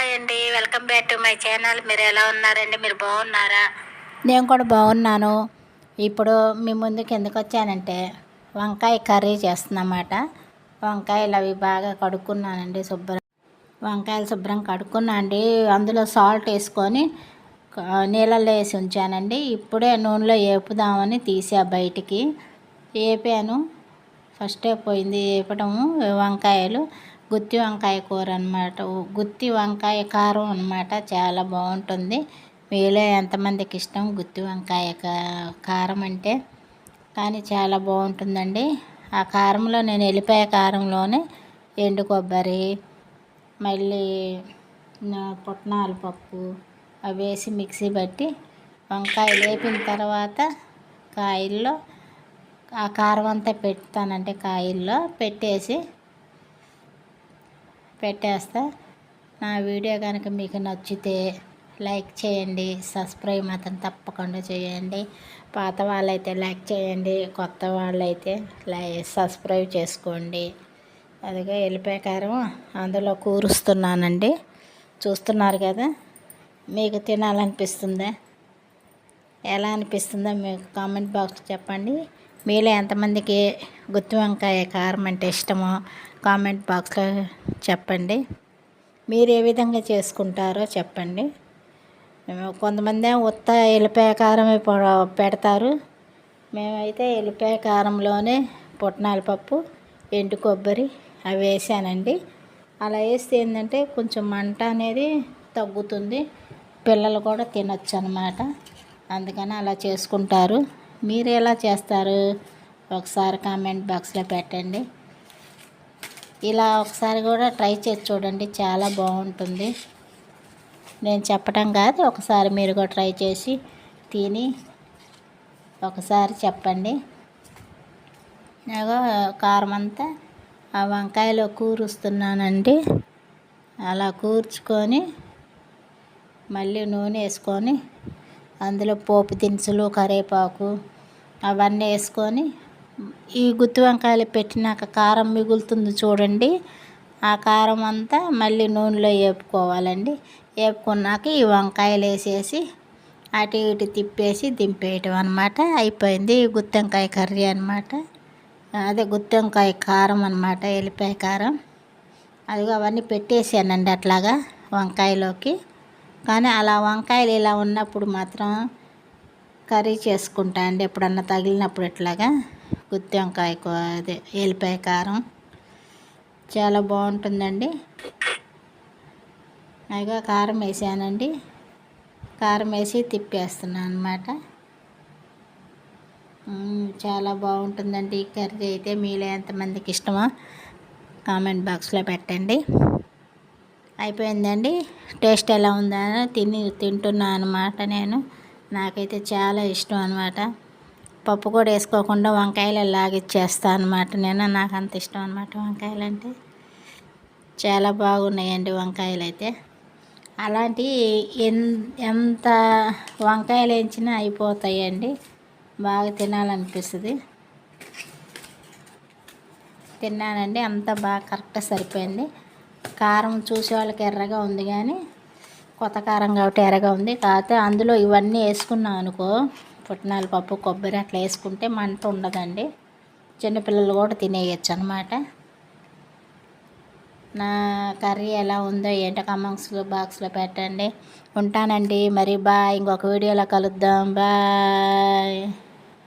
Hi అండి, welcome back to my channel. మీరు ఎలా ఉన్నారండి? మీరు బాగున్నారా? నేను కూడా బాగున్నాను. ఇప్పుడు మీ ముందుకు ఎందుకు వచ్చానంటే వంకాయ కర్రీ చేస్తున్నమాట. వంకాయలు అవి బాగా కడుక్కున్నానండి. వంకాయలు శుభ్రం కడుక్కున్నా అండి. అందులో సాల్ట్ వేసుకొని నీళ్ళల్లో వేసి ఉంచానండి. ఇప్పుడే నూనెలో వేపుదామని తీసా బయటికి. వేపాను. ఫస్టే పోయింది వేపటము. వంకాయలు గుత్తి వంకాయ కూర అనమాట. గుత్తి వంకాయ కారం అనమాట. చాలా బాగుంటుంది. మీలో ఎంతమందికి ఇష్టం గుత్తి వంకాయ కారం అంటే? కానీ చాలా బాగుంటుందండి. ఆ కారంలో నేను ఎల్లిపాయ కారంలోనే ఎండు కొబ్బరి, మళ్ళీ పుట్నాల పప్పు అవి వేసి మిక్సీ పట్టి వంకాయ లేపిన తర్వాత కాయల్లో ఆ కారం అంతా పెడతానంటే కాయల్లో పెట్టేస్తా. నా వీడియో కనుక మీకు నచ్చితే లైక్ చేయండి, సబ్స్క్రైబ్ మాత్రం తప్పకుండా చేయండి. పాత వాళ్ళైతే లైక్ చేయండి, కొత్త వాళ్ళైతే సబ్స్క్రైబ్ చేసుకోండి. అదిగా ఎల్లిపాయ కారం అందులో కూరుస్తున్నానండి. చూస్తున్నారు కదా. మీకు తినాలనిపిస్తుందా? ఎలా అనిపిస్తుందో మీకు కామెంట్ బాక్స్ చెప్పండి. మీలో ఎంతమందికి గుత్తి వంకాయ కారం అంటే ఇష్టమో కామెంట్ బాక్స్లో చెప్పండి. మీరు ఏ విధంగా చేసుకుంటారో చెప్పండి. కొంతమంది ఉత్త ఎల్లిపాయ కారమే పెడతారు. మేమైతే ఎల్లిపాయ కారంలోనే పుట్నాల పప్పు, ఎండు కొబ్బరి అవి వేసానండి. అలా వేస్తే ఏంటంటే కొంచెం మంట అనేది తగ్గుతుంది. పిల్లలు కూడా తినొచ్చు అన్నమాట. అందుకని అలా చేసుకుంటారు. మీరు ఎలా చేస్తారు ఒకసారి కామెంట్ బాక్స్లో పెట్టండి. ఇలా ఒకసారి కూడా ట్రై చేసి చూడండి, చాలా బాగుంటుంది. నేను చెప్పడం కాదు, ఒకసారి మీరు కూడా ట్రై చేసి తిని ఒకసారి చెప్పండి. నేను కారం అంతా ఆ వంకాయలో కూరుస్తున్నానండి. అలా కూర్చుకొని మళ్ళీ నూనె వేసుకొని అందులో పోపు దినుసులు, కరివేపాకు అవన్నీ వేసుకొని ఈ గుత్తి వంకాయలు పెట్టినాక కారం మిగులుతుంది చూడండి. ఆ కారం అంతా మళ్ళీ నూనెలో వేపుకోవాలండి. వేపుకున్నాక ఈ వంకాయలు వేసేసి అటు ఇటు తిప్పేసి దింపేయటం అనమాట. అయిపోయింది గుత్తి వంకాయ కర్రీ అనమాట. అదే గుత్తి వంకాయ కారం అనమాట, ఎల్లిపాయ కారం. అదిగో అవన్నీ పెట్టేసానండి అట్లాగా వంకాయలోకి. కానీ అలా వంకాయలు ఇలా ఉన్నప్పుడు మాత్రం కర్రీ చేసుకుంటా అండి. ఎప్పుడన్నా తగిలినప్పుడు ఇట్లాగా గుత్తి వంకాయ అదే ఎల్లిపాయ కారం చాలా బాగుంటుందండి. అదిగో కారం వేసానండి. కారం వేసి తిప్పేస్తున్నాను అనమాట. చాలా బాగుంటుందండి ఈ కర్రీ అయితే. మీలో ఎంతమందికి ఇష్టమో కామెంట్ బాక్స్లో పెట్టండి. అయిపోయిందండి. టేస్ట్ ఎలా ఉందా తింటున్నాను అనమాట నేను. నాకైతే చాలా ఇష్టం అనమాట. పప్పు కూడా వేసుకోకుండా వంకాయలు లాగిచ్చేస్తాను అనమాట నేను. నాకు అంత ఇష్టం అనమాట వంకాయలు అంటే. చాలా బాగున్నాయండి వంకాయలు అయితే. అలాంటి ఎంత వంకాయలు వేయించినా అయిపోతాయండి. బాగా తినాలనిపిస్తుంది. తిన్నానండి, అంతా బాగా కరెక్ట్గా సరిపోయింది. కారం చూసే వాళ్ళకి ఎర్రగా ఉంది, కానీ కొత్త కారం కాబట్టి ఎర్రగా ఉంది. కాకపోతే అందులో ఇవన్నీ వేసుకున్నాం అనుకో, పుట్నాల పప్పు, కొబ్బరి అట్లా వేసుకుంటే మంట ఉండదండి. చిన్నపిల్లలు కూడా తినేయచ్చు అనమాట. నా కర్రీ ఎలా ఉందో ఏంటో కామెంట్స్ బాక్స్లో పెట్టండి. ఉంటానండి మరి. బాయ్. ఇంకొక వీడియోలో కలుద్దాం. బాయ్.